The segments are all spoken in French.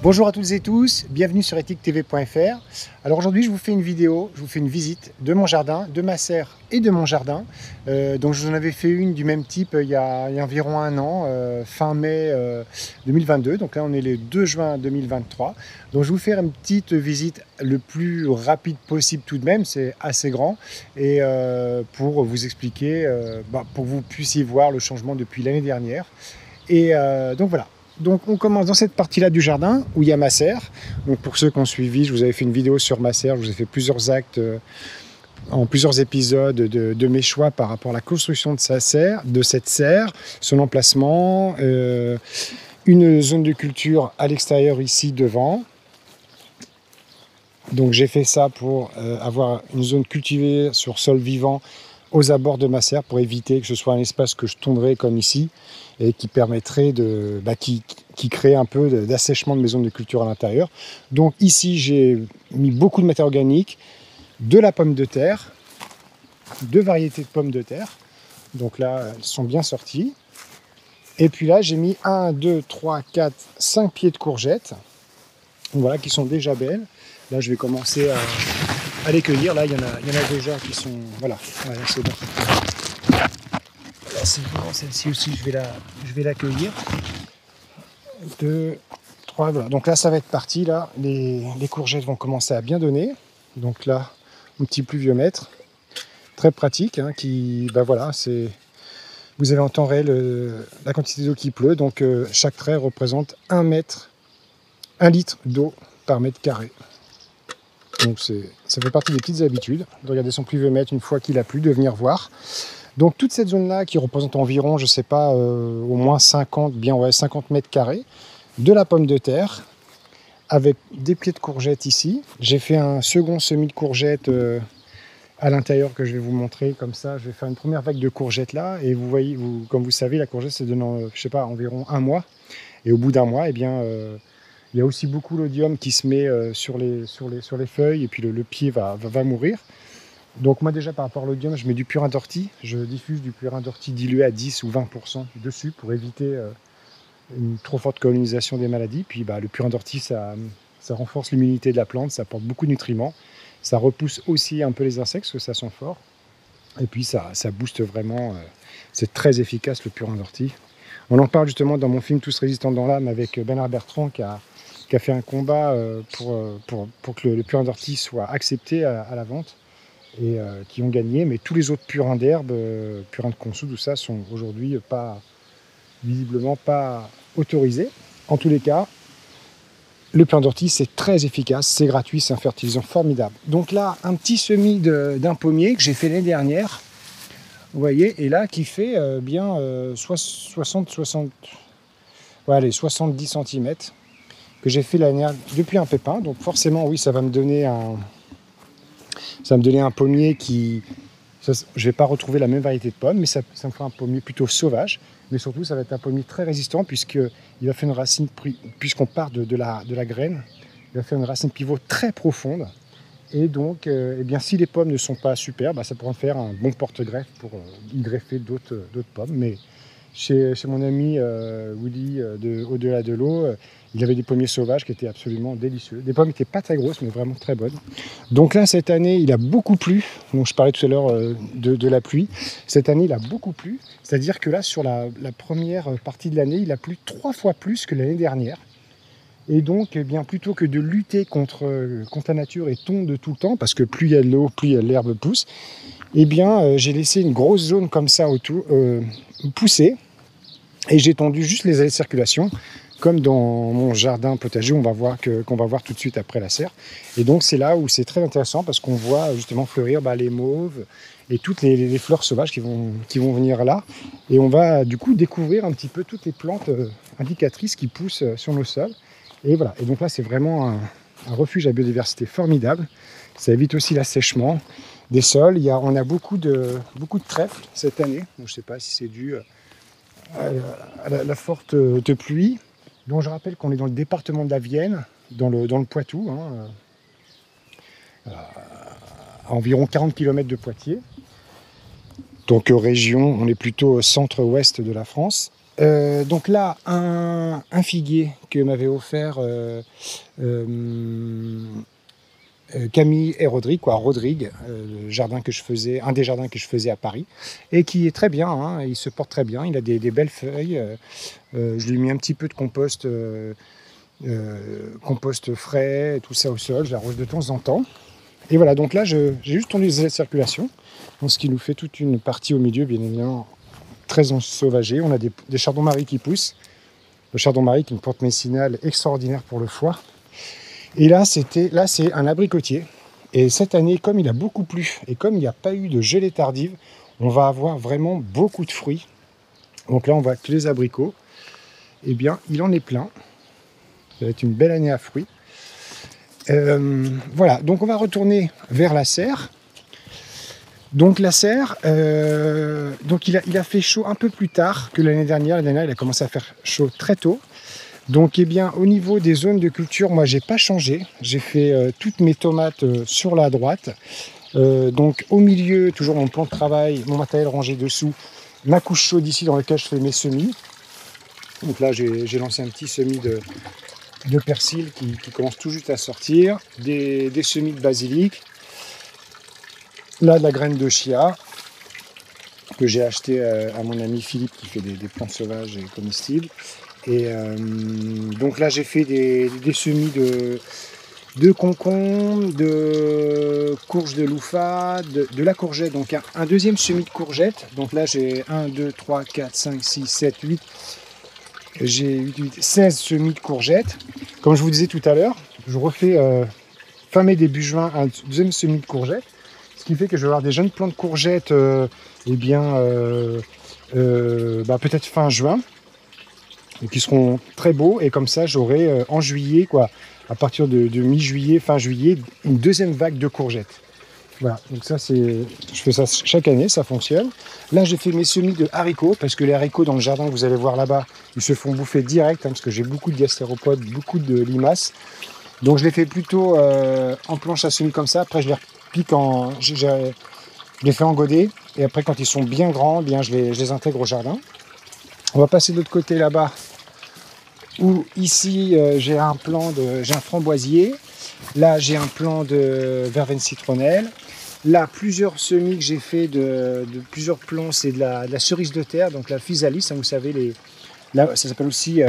Bonjour à toutes et tous, bienvenue sur ethiquetv.fr. Alors aujourd'hui je vous fais une vidéo, je vous fais une visite de mon jardin, de ma serre et de mon jardin. Donc je vous en avais fait une du même type il y a environ un an, fin mai 2022. Donc là on est le 2 juin 2023. Donc je vais vous faire une petite visite le plus rapide possible tout de même, c'est assez grand. Et pour vous expliquer, pour que vous puissiez voir le changement depuis l'année dernière. Et donc voilà. Donc on commence dans cette partie-là du jardin où il y a ma serre. Donc pour ceux qui ont suivi, je vous avais fait une vidéo sur ma serre, je vous ai fait plusieurs actes en plusieurs épisodes de mes choix par rapport à la construction de cette serre, son emplacement, une zone de culture à l'extérieur ici devant. Donc j'ai fait ça pour avoir une zone cultivée sur sol vivant aux abords de ma serre pour éviter que ce soit un espace que je tondrais comme ici et qui permettrait qui crée un peu d'assèchement de mes zones de culture à l'intérieur. Donc ici j'ai mis beaucoup de matière organique, de la pomme de terre, deux variétés de pommes de terre. Donc là elles sont bien sorties. Et puis là j'ai mis 1, 2, 3, 4, 5 pieds de courgettes. Voilà, qui sont déjà belles. Là je vais commencer à les cueillir. Là il y en a déjà qui sont... Voilà, c'est bon. C'est bon, celle-ci aussi je vais la cueillir. 2, 3, voilà. Donc là ça va être parti. Là, les courgettes vont commencer à bien donner. Donc là, un petit pluviomètre. Très pratique. Hein, vous avez en temps réel la quantité d'eau qui pleut. Donc chaque trait représente 1 litre d'eau par mètre carré. Donc ça fait partie des petites habitudes de regarder son pluviomètre une fois qu'il a plu, de venir voir. Donc toute cette zone-là qui représente environ, je ne sais pas, au moins 50 mètres carrés, de la pomme de terre, avec des pieds de courgettes ici. J'ai fait un second semis de courgettes à l'intérieur que je vais vous montrer comme ça. Je vais faire une première vague de courgettes là, et vous voyez, comme vous savez, la courgette c'est donnant, je sais pas, environ un mois. Et au bout d'un mois, eh bien, il y a aussi beaucoup l'odium qui se met sur les feuilles, et puis le pied va mourir. Donc moi déjà par rapport à l'odium, je mets du purin d'ortie. Je diffuse du purin d'ortie dilué à 10 ou 20% dessus pour éviter une trop forte colonisation des maladies. Puis le purin d'ortie, ça renforce l'immunité de la plante, ça apporte beaucoup de nutriments. Ça repousse aussi un peu les insectes parce que ça sent fort. Et puis ça booste vraiment, c'est très efficace le purin d'ortie. On en parle justement dans mon film Tous résistants dans l'âme avec Bernard Bertrand qui a fait un combat pour que le purin d'ortie soit accepté à la vente. Et qui ont gagné, mais tous les autres purins d'herbe, purins de consou, tout ça, sont aujourd'hui visiblement pas autorisés. En tous les cas, le purin d'ortie, c'est très efficace, c'est gratuit, c'est un fertilisant formidable. Donc là, un petit semis d'un pommier que j'ai fait l'année dernière, vous voyez, et là, qui fait 70 cm, que j'ai fait l'année dernière depuis un pépin. Donc forcément, oui, ça va me donner un pommier qui... je ne vais pas retrouver la même variété de pommes, mais ça me fera un pommier plutôt sauvage. Mais surtout, ça va être un pommier très résistant puisqu'il va faire une racine, puisqu'on part de la graine, il va faire une racine pivot très profonde. Et donc, si les pommes ne sont pas super, ça pourra faire un bon porte-greffe pour y greffer d'autres pommes. Mais chez mon ami Willy Au-delà de l'eau, il avait des pommiers sauvages qui étaient absolument délicieux. Des pommes qui n'étaient pas très grosses, mais vraiment très bonnes. Donc là, cette année, il a beaucoup plu. Donc je parlais tout à l'heure de la pluie. Cette année, il a beaucoup plu. C'est-à-dire que là, sur la première partie de l'année, il a plu 3 fois plus que l'année dernière. Et donc, plutôt que de lutter contre la nature et tondre tout le temps, parce que plus il y a de l'eau, plus l'herbe pousse, j'ai laissé une grosse zone comme ça autour, pousser. Et j'ai tondu juste les allées de circulation, comme dans mon jardin potager, qu'on va voir tout de suite après la serre. Et donc c'est là où c'est très intéressant parce qu'on voit justement fleurir les mauves et toutes les fleurs sauvages qui vont venir là. Et on va du coup découvrir un petit peu toutes les plantes indicatrices qui poussent sur nos sols. Et voilà. Et donc là c'est vraiment un refuge à biodiversité formidable. Ça évite aussi l'assèchement des sols. On a beaucoup de trèfle cette année. Donc, je ne sais pas si c'est dû à la forte pluie. Donc je rappelle qu'on est dans le département de la Vienne, dans le Poitou, à environ 40 km de Poitiers. Donc région, on est plutôt au centre-ouest de la France. Donc là, un figuier que m'avait offert Camille et Rodrigue, le jardin que je faisais, un des jardins que je faisais à Paris, et qui est très bien, hein, il se porte très bien, il a des belles feuilles. Je lui ai mis un petit peu de compost frais, tout ça au sol, je l'arrose de temps en temps. Et voilà, donc là, j'ai juste tendu les circulations, donc ce qui nous fait toute une partie au milieu, bien évidemment, très ensauvagée. On a des chardons-marie qui poussent. Le chardon-marie qui est une plante médicinale extraordinaire pour le foie. Et là, c'est un abricotier. Et cette année, comme il a beaucoup plu et comme il n'y a pas eu de gelée tardive, on va avoir vraiment beaucoup de fruits. Donc là, on voit que les abricots, eh bien, il en est plein. Ça va être une belle année à fruits. Voilà, donc on va retourner vers la serre. Donc la serre, donc il a fait chaud un peu plus tard que l'année dernière. L'année dernière, il a commencé à faire chaud très tôt. Donc eh bien, au niveau des zones de culture, moi j'ai pas changé. J'ai fait toutes mes tomates sur la droite. Donc au milieu, toujours mon plan de travail, mon matériel rangé dessous, ma couche chaude ici dans laquelle je fais mes semis. Donc là j'ai lancé un petit semis de persil qui commence tout juste à sortir, des semis de basilic. Là, de la graine de chia que j'ai acheté à mon ami Philippe qui fait des plantes sauvages et comestibles. Et donc là, j'ai fait des semis de concombre, de courge de louffa, de la courgette. Donc un deuxième semis de courgette. Donc là, j'ai 1, 2, 3, 4, 5, 6, 7, 8. J'ai 16 semis de courgettes. Comme je vous disais tout à l'heure, je refais fin mai, début juin, un deuxième semis de courgettes. Ce qui fait que je vais avoir des jeunes plants de courgettes peut-être fin juin, et qui seront très beaux. Et comme ça, j'aurai en juillet, à partir de mi-juillet, fin juillet, une deuxième vague de courgettes. Voilà, donc ça je fais ça chaque année, ça fonctionne. Là, j'ai fait mes semis de haricots, parce que les haricots dans le jardin que vous allez voir là-bas, ils se font bouffer direct, parce que j'ai beaucoup de gastéropodes, beaucoup de limaces. Donc je les fais plutôt en planche à semis comme ça. Après, je les repique je les fais en godet. Et après, quand ils sont bien grands, bien, je les intègre au jardin. On va passer de l'autre côté là-bas, où ici, j'ai un framboisier. Là, j'ai un plant de verveine citronnelle. Là, plusieurs semis que j'ai fait de plusieurs plants, c'est de la cerise de terre, donc la physalis, hein, vous savez, ça s'appelle aussi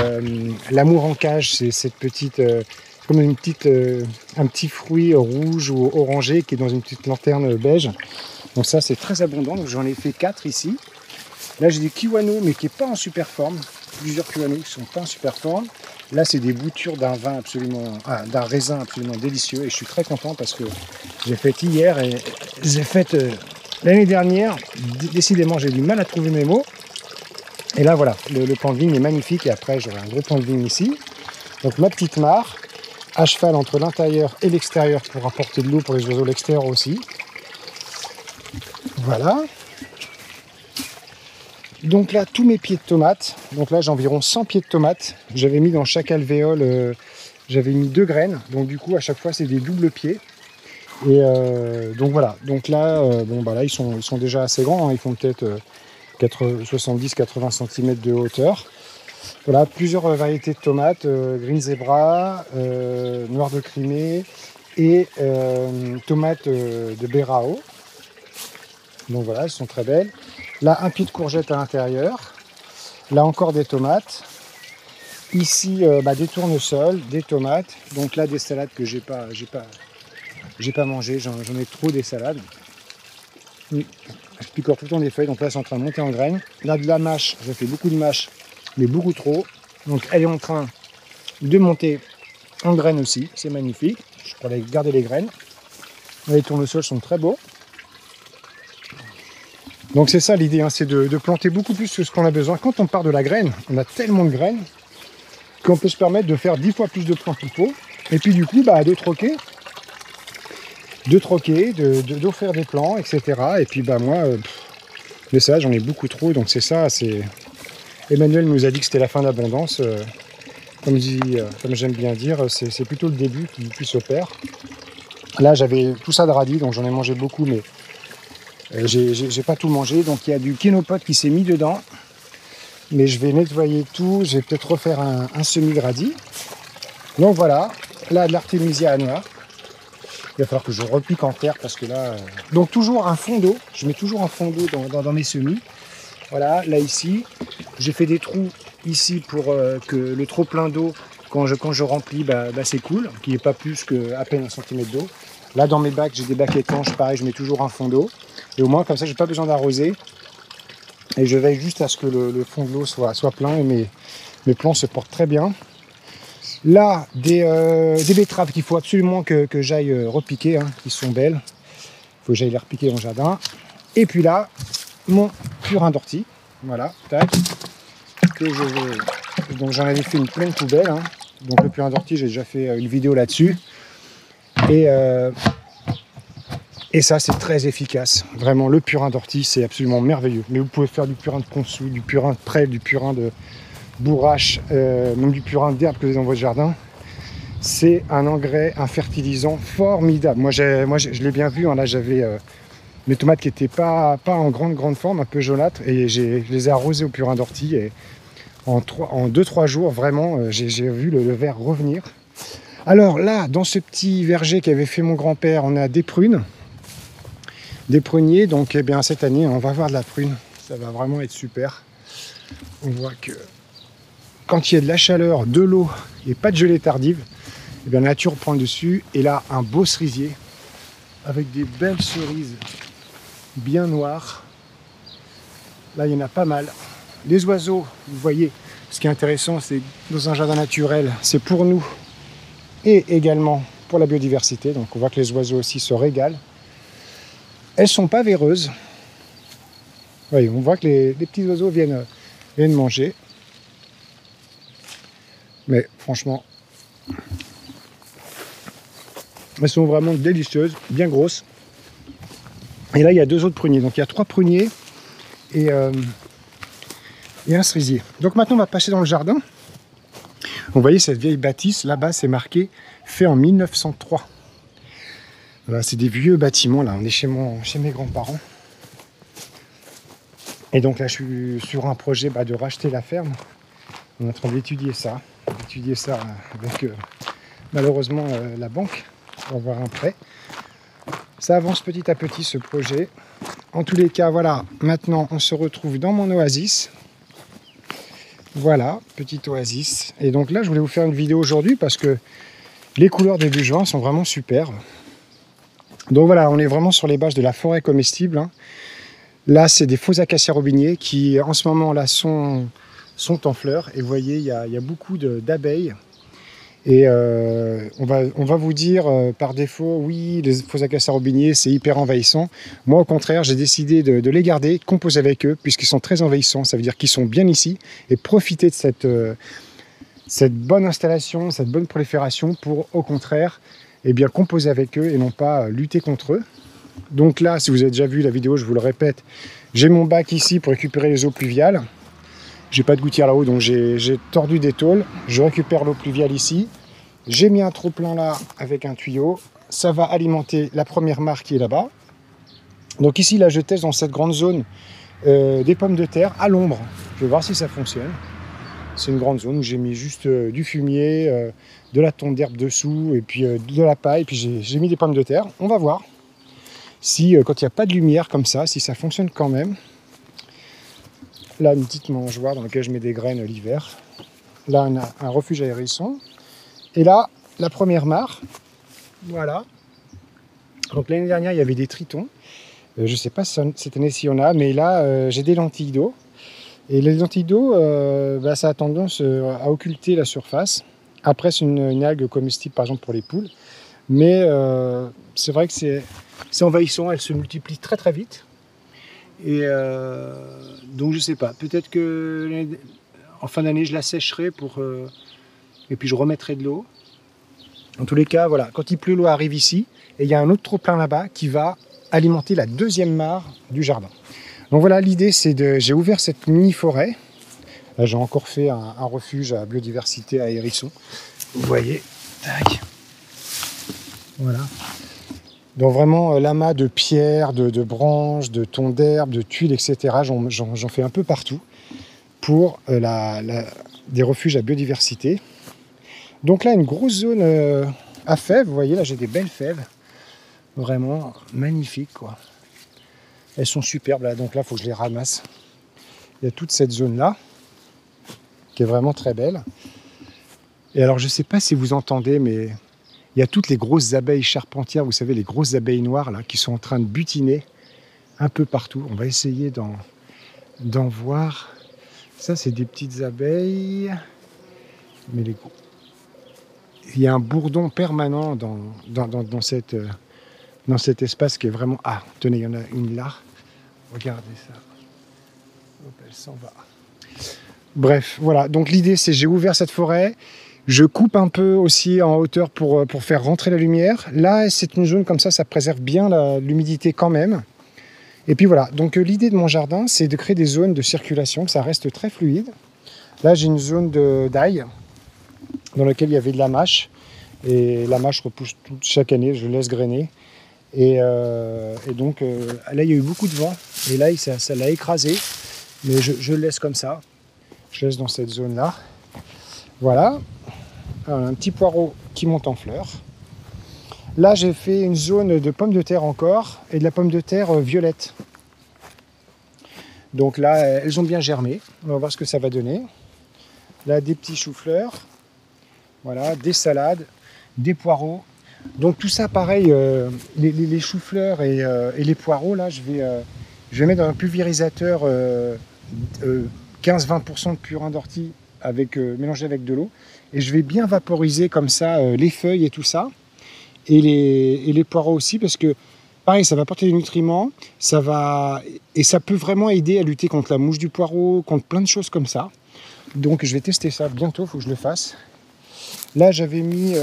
l'amour en cage. C'est cette petite, comme un petit fruit rouge ou orangé qui est dans une petite lanterne beige. Donc ça, c'est très abondant. Donc j'en ai fait 4 ici. Là, j'ai des kiwano, mais qui n'est pas en super forme. Plusieurs kiwano qui ne sont pas en super forme. Là, c'est des boutures d'un raisin absolument délicieux. Et je suis très content parce que j'ai fait hier et j'ai fait l'année dernière. Décidément, j'ai du mal à trouver mes mots. Et là, voilà, le plan de vigne est magnifique. Et après, j'aurai un gros plan de vigne ici. Donc, ma petite mare, à cheval entre l'intérieur et l'extérieur pour apporter de l'eau pour les oiseaux de l'extérieur aussi. Voilà. Donc là, tous mes pieds de tomates. Donc là, j'ai environ 100 pieds de tomates. J'avais mis dans chaque alvéole, j'avais mis 2 graines. Donc du coup, à chaque fois, c'est des doubles pieds. Et donc voilà. Donc là, là, ils sont déjà assez grands. Hein. Ils font peut-être 70-80 cm de hauteur. Voilà, plusieurs variétés de tomates. Green Zebra, Noir de Crimée et tomates de Berao. Donc voilà, elles sont très belles. Là, un pied de courgette à l'intérieur. Là, encore des tomates. Ici, des tournesols, des tomates. Donc là, des salades que j'ai pas mangées. J'en ai trop des salades. Je picore tout le temps des feuilles. Donc là, c'est en train de monter en graines. Là, de la mâche. J'ai fait beaucoup de mâche, mais beaucoup trop. Donc elle est en train de monter en graines aussi. C'est magnifique. Je pourrais garder les graines. Les tournesols sont très beaux. Donc c'est ça l'idée, hein, c'est de planter beaucoup plus que ce qu'on a besoin. Quand on part de la graine, on a tellement de graines qu'on peut se permettre de faire 10 fois plus de plants qu'il faut. Et puis du coup, de troquer, d'offrir des plants, etc. Et puis moi, mais ça, j'en ai beaucoup trop. Donc c'est ça, Emmanuel nous a dit que c'était la fin d'abondance. Comme j'aime bien dire, c'est plutôt le début qui s'opère. Là, j'avais tout ça de radis, donc j'en ai mangé beaucoup, mais j'ai pas tout mangé. Donc il y a du kénopote qui s'est mis dedans. Mais je vais nettoyer tout, je vais peut-être refaire un semi-gradis. Donc voilà, là de l'artémisia noire. Il va falloir que je repique en terre parce que là... Donc toujours un fond d'eau, je mets toujours un fond d'eau dans mes semis. Voilà, là ici, j'ai fait des trous ici pour que le trop plein d'eau, quand je remplis, c'est cool, qu'il n'y ait pas plus qu'à peine 1 cm d'eau. Là dans mes bacs, j'ai des bacs étanches, pareil, je mets toujours un fond d'eau. Et au moins comme ça, j'ai pas besoin d'arroser. Et je veille juste à ce que le fond de l'eau soit plein et mes plants se portent très bien. Là, des betteraves qu'il faut absolument que j'aille repiquer, hein, qui sont belles. Il faut que j'aille les repiquer dans le jardin. Et puis là, mon purin d'ortie. Voilà, tac. Donc j'en avais fait une pleine poubelle. Hein. Donc le purin d'ortie, j'ai déjà fait une vidéo là-dessus. Et ça, c'est très efficace. Vraiment, le purin d'ortie, c'est absolument merveilleux. Mais vous pouvez faire du purin de consou, du purin de prêle, du purin de bourrache, même du purin d'herbe que vous avez dans votre jardin. C'est un engrais, un fertilisant formidable. Moi, je l'ai bien vu. Hein, là, j'avais mes tomates qui n'étaient pas en grande forme, un peu jaunâtres. Et je les ai arrosées au purin d'ortie. Et en 2-3 jours, vraiment, j'ai vu le vert revenir. Alors là, dans ce petit verger qu'avait fait mon grand-père, on a des prunes. Des pruniers, donc eh bien, cette année on va avoir de la prune, ça va vraiment être super. On voit que quand il y a de la chaleur, de l'eau et pas de gelée tardive, eh bien, la nature prend le dessus. Et là un beau cerisier avec des belles cerises bien noires. Là il y en a pas mal. Les oiseaux, vous voyez, ce qui est intéressant, c'est dans un jardin naturel, c'est pour nous et également pour la biodiversité. Donc on voit que les oiseaux aussi se régalent. Elles ne sont pas véreuses. Oui, on voit que les petits oiseaux viennent manger. Mais franchement, elles sont vraiment délicieuses, bien grosses. Et là, il y a 2 autres pruniers. Donc il y a 3 pruniers et un cerisier. Donc maintenant, on va passer dans le jardin. Vous voyez cette vieille bâtisse, là-bas, c'est marqué « fait en 1903 ». Voilà, c'est des vieux bâtiments, là, on est chez mes grands-parents. Et donc là, je suis sur un projet de racheter la ferme. On est en train d'étudier ça avec malheureusement la banque pour avoir un prêt. Ça avance petit à petit ce projet. En tous les cas, voilà, maintenant on se retrouve dans mon oasis. Voilà, petite oasis. Et donc là, je voulais vous faire une vidéo aujourd'hui parce que les couleurs début juin sont vraiment super. Donc voilà, on est vraiment sur les bâches de la forêt comestible. Hein. Là, c'est des faux acacias robiniers qui, en ce moment, là, sont en fleurs. Et vous voyez, il y a beaucoup d'abeilles. Et on va vous dire par défaut, oui, les faux acacias robiniers, c'est hyper envahissant. Moi, au contraire, j'ai décidé de les garder, composer avec eux, puisqu'ils sont très envahissants. Ça veut dire qu'ils sont bien ici. Et profiter de cette bonne installation, cette bonne prolifération pour, au contraire, eh bien, composer avec eux et non pas lutter contre eux. Donc là, si vous avez déjà vu la vidéo, je vous le répète, j'ai mon bac ici pour récupérer les eaux pluviales. J'ai pas de gouttière là-haut, donc j'ai tordu des tôles. Je récupère l'eau pluviale ici. J'ai mis un trop-plein là avec un tuyau. Ça va alimenter la première mare qui est là-bas. Donc ici, là, je teste dans cette grande zone des pommes de terre à l'ombre. Je vais voir si ça fonctionne. C'est une grande zone où j'ai mis juste du fumier, de la tonte d'herbe dessous et puis de la paille. Et puis j'ai mis des pommes de terre. On va voir si quand il n'y a pas de lumière comme ça, si ça fonctionne quand même. Là, une petite mangeoire dans laquelle je mets des graines l'hiver. Là, on a un refuge à hérissons. Et là, la première mare. Voilà. Donc l'année dernière, il y avait des tritons. Je ne sais pas si cette année s'il y en a, mais là, j'ai des lentilles d'eau. Et les lentilles d'eau, ça a tendance à occulter la surface. Après, c'est une algue comestible, par exemple, pour les poules. Mais c'est vrai que c'est envahissant, elle se multiplie très très vite. Et donc, je ne sais pas. Peut-être que en fin d'année, je la sécherai et puis je remettrai de l'eau. En tous les cas, voilà, quand il pleut, l'eau arrive ici. Et il y a un autre trop-plein là-bas qui va alimenter la deuxième mare du jardin. Donc voilà, l'idée, c'est j'ai ouvert cette mini-forêt. Là, j'ai encore fait un refuge à biodiversité à hérissons. Vous voyez, tac. Voilà. Donc vraiment, l'amas de pierres, de branches, de tons d'herbe, de tuiles, etc. J'en fais un peu partout pour des refuges à biodiversité. Donc là, une grosse zone à fèves. Vous voyez, là, j'ai des belles fèves. Vraiment magnifiques, quoi. Elles sont superbes, là. Donc là, il faut que je les ramasse. Il y a toute cette zone-là qui est vraiment très belle. Et alors, je ne sais pas si vous entendez, mais il y a toutes les grosses abeilles charpentières, vous savez, les grosses abeilles noires, là, qui sont en train de butiner un peu partout. On va essayer d'en voir. Ça, c'est des petites abeilles. Mais il y a un bourdon permanent dans cet espace qui est vraiment... Ah, tenez, il y en a une là. Regardez ça. Hop, elle s'en va. Bref, voilà. Donc l'idée, c'est j'ai ouvert cette forêt. Je coupe un peu aussi en hauteur pour faire rentrer la lumière. Là, c'est une zone comme ça préserve bien l'humidité quand même. Et puis voilà. Donc l'idée de mon jardin, c'est de créer des zones de circulation, que ça reste très fluide. Là, j'ai une zone d'ail dans laquelle il y avait de la mâche. Et la mâche repousse chaque année, je laisse grainer. Et donc là, il y a eu beaucoup de vent. Et là, ça l'a écrasé. Mais je le laisse comme ça. Je laisse dans cette zone-là. Voilà. Alors, un petit poireau qui monte en fleurs. Là, j'ai fait une zone de pommes de terre encore. Et de la pomme de terre violette. Donc là, elles ont bien germé. On va voir ce que ça va donner. Là, des petits choux-fleurs. Voilà, des salades, des poireaux. Donc tout ça, pareil, les choux-fleurs et les poireaux, là, je vais mettre dans un pulvérisateur 15-20% de purin d'ortie mélangé avec de l'eau. Et je vais bien vaporiser comme ça les feuilles et tout ça. Et les poireaux aussi, parce que, pareil, ça va apporter des nutriments. Et ça peut vraiment aider à lutter contre la mouche du poireau, contre plein de choses comme ça. Donc je vais tester ça bientôt, il faut que je le fasse. Là, j'avais mis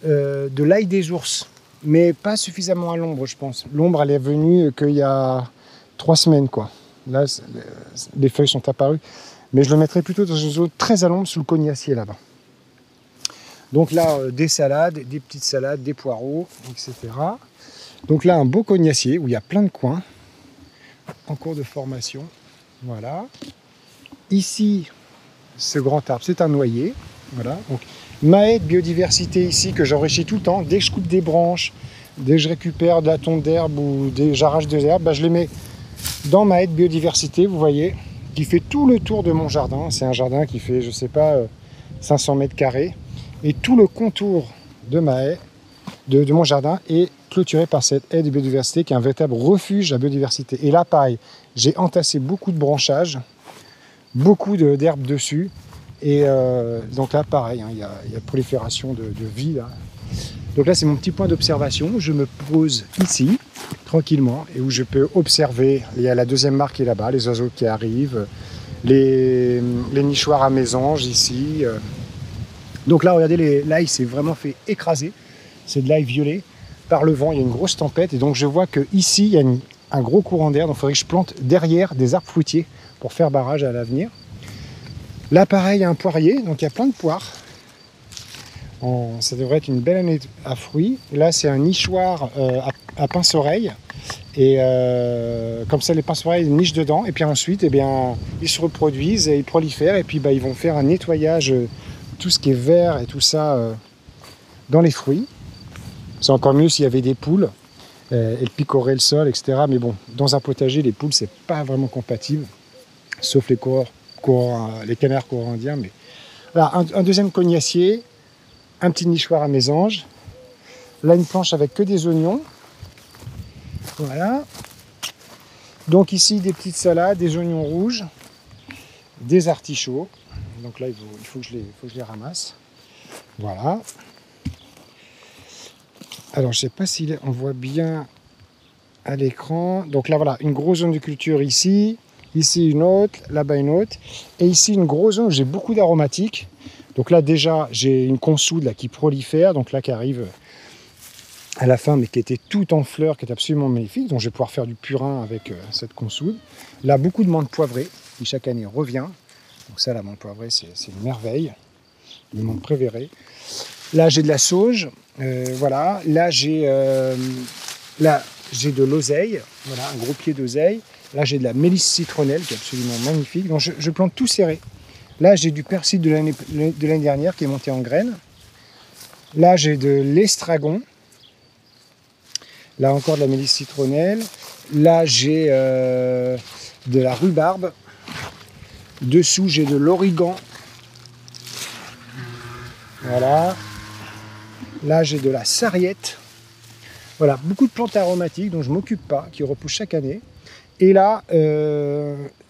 de l'ail des ours, mais pas suffisamment à l'ombre, je pense. L'ombre, elle est venue qu'il y a 3 semaines, quoi. Là, les feuilles sont apparues. Mais je le mettrai plutôt dans une zone très à l'ombre, sous le cognacier, là-bas. Donc là, des salades, des petites salades, des poireaux, etc. Donc là, un beau cognacier où il y a plein de coins en cours de formation. Voilà. Ici, ce grand arbre, c'est un noyer. Voilà. Donc, ma haie de biodiversité ici, que j'enrichis tout le temps. Dès que je coupe des branches, dès que je récupère de la tonte d'herbe ou j'arrache des herbes, bah, je les mets dans ma haie de biodiversité, vous voyez, qui fait tout le tour de mon jardin. C'est un jardin qui fait, je sais pas, 500 mètres carrés. Et tout le contour de ma haie, de mon jardin, est clôturé par cette haie de biodiversité qui est un véritable refuge à biodiversité. Et là, pareil, j'ai entassé beaucoup de branchages, beaucoup d'herbes dessus. Et donc là, pareil, hein, il y a prolifération de vie. Là. Donc là, c'est mon petit point d'observation. Je me pose ici, tranquillement, et où je peux observer. Il y a la deuxième mare qui est là-bas, les oiseaux qui arrivent, les nichoirs à mésanges ici. Donc là, regardez, l'ail s'est vraiment fait écraser. C'est de l'ail violet par le vent. Il y a une grosse tempête. Et donc, je vois qu'ici, il y a un gros courant d'air. Donc, il faudrait que je plante derrière des arbres fruitiers pour faire barrage à l'avenir. Là, pareil, il y a un poirier. Donc, il y a plein de poires. Ça devrait être une belle année à fruits. Là, c'est un nichoir à pince-oreille. Et comme ça, les pince-oreilles nichent dedans. Et puis ensuite, eh bien, ils se reproduisent et ils prolifèrent. Et puis, bah, ils vont faire un nettoyage, tout ce qui est vert et tout ça, dans les fruits. C'est encore mieux s'il y avait des poules. Elles piqueraient le sol, etc. Mais bon, dans un potager, les poules, c'est pas vraiment compatible. Sauf les canards corandiens. Mais... Voilà, un deuxième cognacier. Un petit nichoir à mésanges. Là, une planche avec que des oignons. Voilà. Donc ici, des petites salades, des oignons rouges, des artichauts. Donc là, il faut que je les ramasse. Voilà. Alors, je ne sais pas si on voit bien à l'écran. Donc là, voilà, une grosse zone de culture ici. Ici, une autre. Là-bas, une autre. Et ici, une grosse zone où j'ai beaucoup d'aromatiques. Donc là, déjà, j'ai une consoude là, qui prolifère. Donc là, qui arrive à la fin, mais qui était toute en fleurs, qui est absolument magnifique. Donc je vais pouvoir faire du purin avec cette consoude. Là, beaucoup de menthe poivrée, qui chaque année revient. Donc ça, la menthe poivrée, c'est une merveille. Le menthe préféré. Là, j'ai de la sauge. Voilà. Là, j'ai j'ai de l'oseille, voilà, un gros pied d'oseille. Là, j'ai de la mélisse citronnelle qui est absolument magnifique. Donc, je plante tout serré. Là, j'ai du persil de l'année dernière qui est monté en graines. Là, j'ai de l'estragon. Là, encore de la mélisse citronnelle. Là, j'ai de la rhubarbe. Dessous, j'ai de l'origan. Voilà. Là, j'ai de la sarriette. Voilà, beaucoup de plantes aromatiques dont je ne m'occupe pas, qui repoussent chaque année. Et là,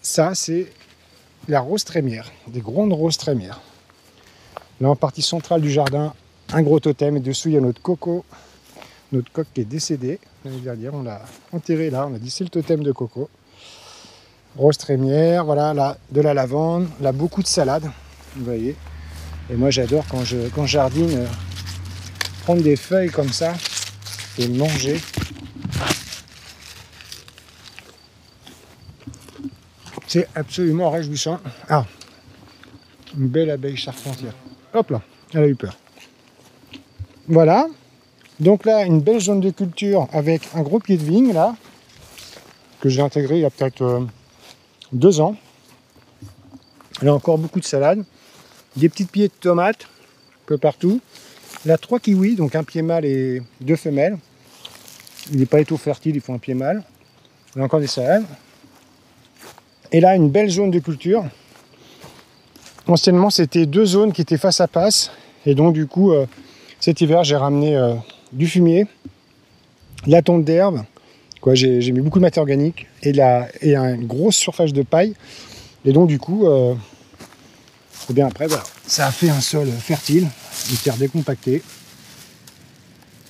ça, c'est la rose trémière, des grandes roses trémières. Là, en partie centrale du jardin, un gros totem. Et dessous, il y a notre coco, notre coq qui est décédé l'année dernière. On l'a enterré là, on a dit c'est le totem de coco. Rose trémière, voilà, là, de la lavande, là, beaucoup de salade, vous voyez. Et moi, j'adore quand je jardine, prendre des feuilles comme ça et manger. C'est absolument réjouissant. Ah, une belle abeille charpentière. Hop là, elle a eu peur. Voilà. Donc là, une belle zone de culture avec un gros pied de vigne, là, que j'ai intégré il y a peut-être 2 ans. Là encore, beaucoup de salade. Des petits pieds de tomates, un peu partout. Là, 3 kiwis, donc un pied mâle et 2 femelles. Il n'est pas du tout fertile, il faut un pied mâle. Là encore des salades. Et là, une belle zone de culture. Anciennement, c'était 2 zones qui étaient face à face. Et donc, du coup, cet hiver, j'ai ramené du fumier, de la tonte d'herbe. J'ai mis beaucoup de matière organique et une grosse surface de paille. Et donc, du coup, et bien après, voilà, ça a fait un sol fertile, une terre décompactée,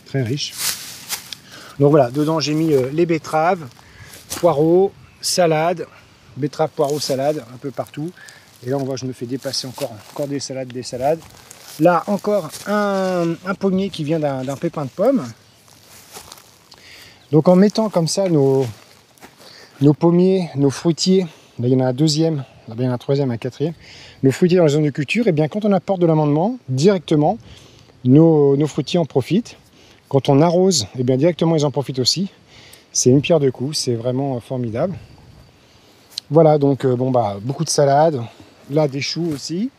très riche. Donc voilà, dedans, j'ai mis les betteraves, poireaux, salade, betteraves, poireaux, salade, un peu partout. Et là, on voit, je me fais déplacer encore des salades. Là, encore un pommier qui vient d'un pépin de pomme. Donc, en mettant comme ça nos pommiers, nos fruitiers, là, il y en a un deuxième, là, il y en a un troisième, un quatrième, nos fruitiers dans la zone de culture, et bien quand on apporte de l'amendement, directement, nos fruitiers en profitent. Quand on arrose, et bien directement, ils en profitent aussi. C'est une pierre deux coups, c'est vraiment formidable. Voilà, donc beaucoup de salades. Là, des choux aussi.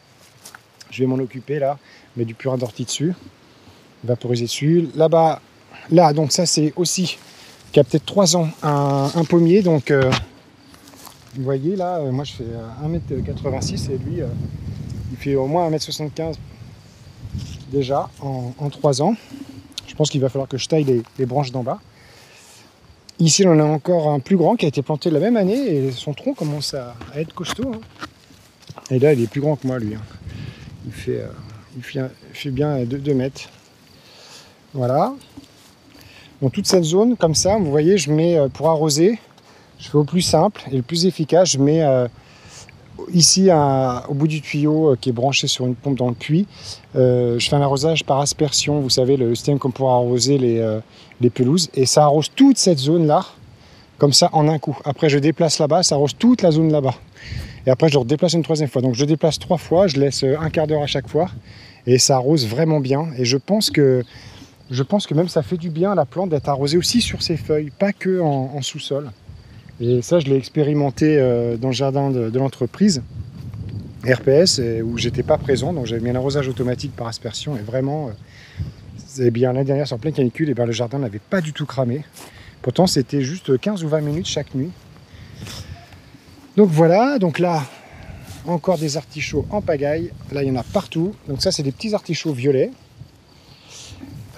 Je vais m'en occuper là, mettre du purin d'ortie dessus, vaporiser dessus. Là-bas, là, donc ça c'est aussi, qui a peut-être 3 ans, un pommier. Donc, vous voyez là, moi je fais 1m86 et lui, il fait au moins 1m75 déjà en 3 ans. Je pense qu'il va falloir que je taille les branches d'en bas. Ici, on en a encore un plus grand qui a été planté la même année et son tronc commence à être costaud. Hein. Et là, il est plus grand que moi, lui. Hein. Il fait bien 2 mètres. Voilà. Donc toute cette zone, comme ça, vous voyez, je mets pour arroser, je fais au plus simple et le plus efficace. Je mets ici, au bout du tuyau qui est branché sur une pompe dans le puits, je fais un arrosage par aspersion. Vous savez, le système qu'on pourra arroser les pelouses. Et ça arrose toute cette zone-là, comme ça, en un coup. Après, je déplace là-bas, ça arrose toute la zone là-bas. Et après, je le redéplace une 3e fois. Donc, je déplace 3 fois, je laisse un quart d'heure à chaque fois. Et ça arrose vraiment bien. Et je pense que même ça fait du bien à la plante d'être arrosée aussi sur ses feuilles, pas que en sous-sol. Et ça, je l'ai expérimenté dans le jardin de l'entreprise RPS, où j'étais pas présent. Donc, j'avais mis un arrosage automatique par aspersion. Et vraiment, l'année dernière, sur pleine canicule, et bien, le jardin n'avait pas du tout cramé. Pourtant, c'était juste 15 ou 20 minutes chaque nuit. Donc voilà, donc là, encore des artichauts en pagaille. Là, il y en a partout. Donc ça, c'est des petits artichauts violets.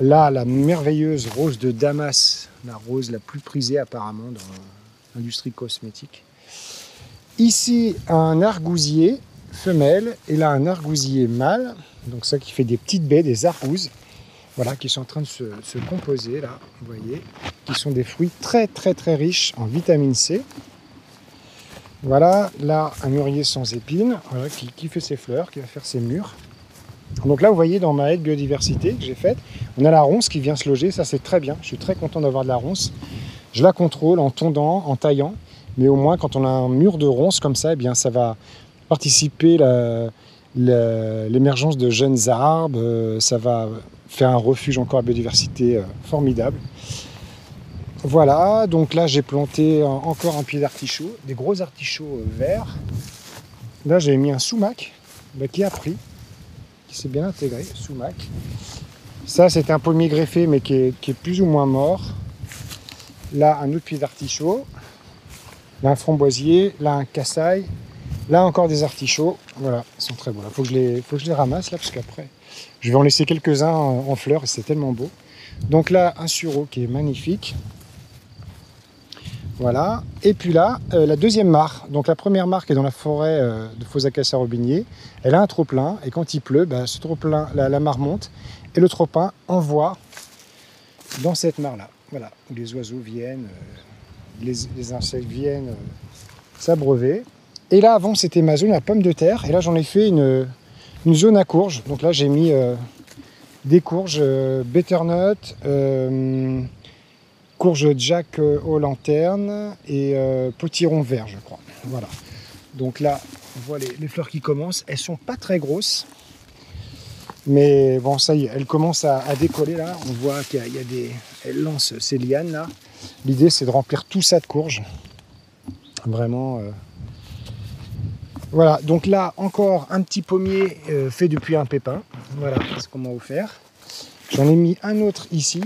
Là, la merveilleuse rose de Damas, la rose la plus prisée apparemment dans l'industrie cosmétique. Ici, un argousier femelle et là, un argousier mâle. Donc ça qui fait des petites baies, des argouses. Voilà, qui sont en train de se composer là, vous voyez. Qui sont des fruits très très très riches en vitamine C. Voilà, là, un mûrier sans épines, voilà, qui fait ses fleurs, qui va faire ses mûres. Donc là, vous voyez, dans ma haie de biodiversité que j'ai faite, on a la ronce qui vient se loger, ça c'est très bien, je suis très content d'avoir de la ronce. Je la contrôle en tondant, en taillant, mais au moins quand on a un mur de ronce comme ça, eh bien, ça va participer à l'émergence de jeunes arbres, ça va faire un refuge encore à biodiversité formidable. Voilà, donc là j'ai planté encore un pied d'artichaut, des gros artichauts verts. Là j'ai mis un sumac qui a pris, qui s'est bien intégré, sumac. Ça c'est un pommier greffé mais qui est plus ou moins mort. Là un autre pied d'artichaut, là un framboisier, là un cassaille, là encore des artichauts. Voilà, ils sont très beaux. Il faut que je les ramasse là parce qu'après je vais en laisser quelques-uns en fleurs et c'est tellement beau. Donc là un sureau qui est magnifique. Voilà, et puis là, la deuxième mare. Donc la première mare qui est dans la forêt de Faux-Acacia-Robinier, elle a un trop-plein, et quand il pleut, ce trop-plein, la mare monte, et le trop-plein envoie dans cette mare-là. Voilà, où les oiseaux viennent, les insectes viennent s'abreuver. Et là, avant, c'était ma zone à pommes de terre, et là, j'en ai fait une zone à courges. Donc là, j'ai mis des courges butternut, courge Jack aux lanternes et potiron vert, je crois. Voilà. Donc là, on voit les fleurs qui commencent. Elles sont pas très grosses, mais bon, ça y est, elles commencent à décoller là. On voit qu'il y a elles lancent ces lianes là. L'idée, c'est de remplir tout ça de courges. Vraiment. Voilà. Donc là, encore un petit pommier fait depuis un pépin. Voilà, c'est ce qu'on m'a offert. J'en ai mis un autre ici.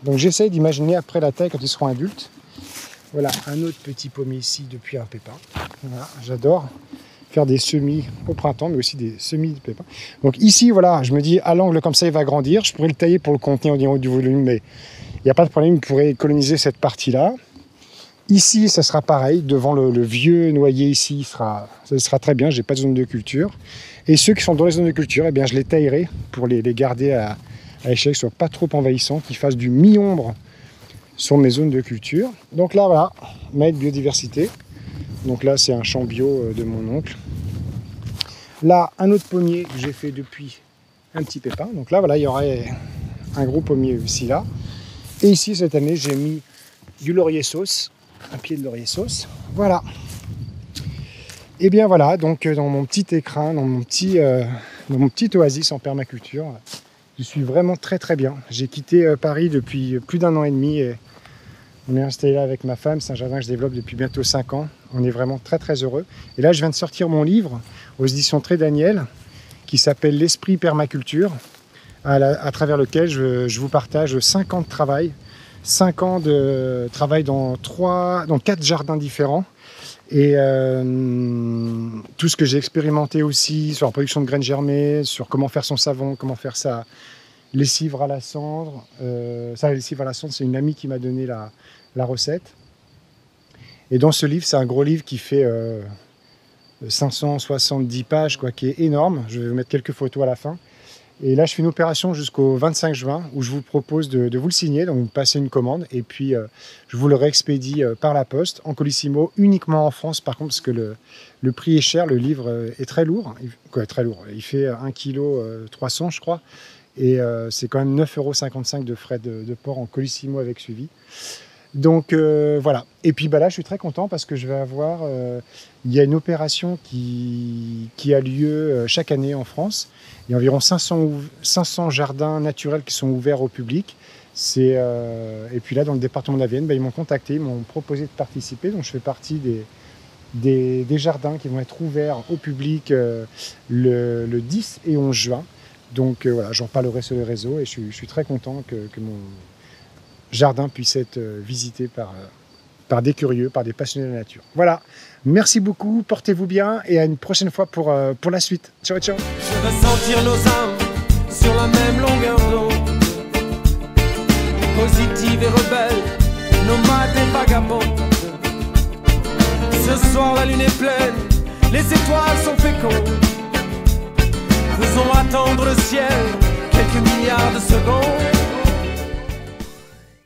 Donc j'essaie d'imaginer après la taille quand ils seront adultes. Voilà, un autre petit pommier ici depuis un pépin. Voilà, j'adore faire des semis au printemps, mais aussi des semis de pépins. Donc ici, voilà, je me dis, à l'angle comme ça, il va grandir. Je pourrais le tailler pour le contenir au niveau du volume, mais il n'y a pas de problème, il pourrait coloniser cette partie-là. Ici, ça sera pareil, devant le vieux noyer ici, ça sera très bien, j'ai pas de zone de culture. Et ceux qui sont dans les zones de culture, eh bien, je les taillerai pour les garder à échelle, qu'ils ne soient pas trop envahissants, qu'ils fassent du mi-ombre sur mes zones de culture. Donc là, voilà, maître biodiversité. Donc là, c'est un champ bio de mon oncle. Là, un autre pommier que j'ai fait depuis un petit pépin. Donc là, voilà, il y aurait un gros pommier aussi là. Et ici, cette année, j'ai mis du laurier sauce, un pied de laurier sauce. Voilà. Et bien voilà, donc dans mon petit écrin, dans mon petit oasis en permaculture, je suis vraiment très très bien. J'ai quitté Paris depuis plus d'1 an et demi et on est installé là avec ma femme. C'est un jardin que je développe depuis bientôt 5 ans. On est vraiment très très heureux. Et là, je viens de sortir mon livre aux éditions Très Daniel qui s'appelle L'Esprit Permaculture, à travers lequel je vous partage 5 ans de travail. 5 ans de travail dans 4 jardins différents. Et tout ce que j'ai expérimenté aussi sur la production de graines germées, sur comment faire son savon, comment faire sa lessive à la cendre. Ça, la lessive à la cendre, c'est une amie qui m'a donné la recette. Et dans ce livre, c'est un gros livre qui fait 570 pages, quoi, qui est énorme. Je vais vous mettre quelques photos à la fin. Et là, je fais une opération jusqu'au 25 juin où je vous propose de vous le signer, donc vous passez une commande et puis je vous le réexpédie par la poste en colissimo, uniquement en France par contre, parce que le prix est cher, le livre est très lourd. Très lourd, il fait 1,3 kg je crois, et c'est quand même 9,55 € de frais de port en colissimo avec suivi. Donc voilà, et puis là je suis très content parce que je vais avoir, il y a une opération qui a lieu chaque année en France. Il y a environ 500 jardins naturels qui sont ouverts au public. Et puis là dans le département de la Vienne, ils m'ont contacté, ils m'ont proposé de participer, donc je fais partie des jardins qui vont être ouverts au public le 10 et 11 juin. Donc voilà, j'en parlerai sur les réseaux et je suis très content que mon jardin puisse être visité par des curieux, par des passionnés de la nature. Voilà, merci beaucoup, portez-vous bien et à une prochaine fois pour la suite. Ciao, ciao. Je veux sentir nos âmes sur la même longueur d'onde, positive et rebelle, nomades et vagabonds. Ce soir la lune est pleine, les étoiles sont fécondes. Faisons attendre le ciel quelques milliards de secondes.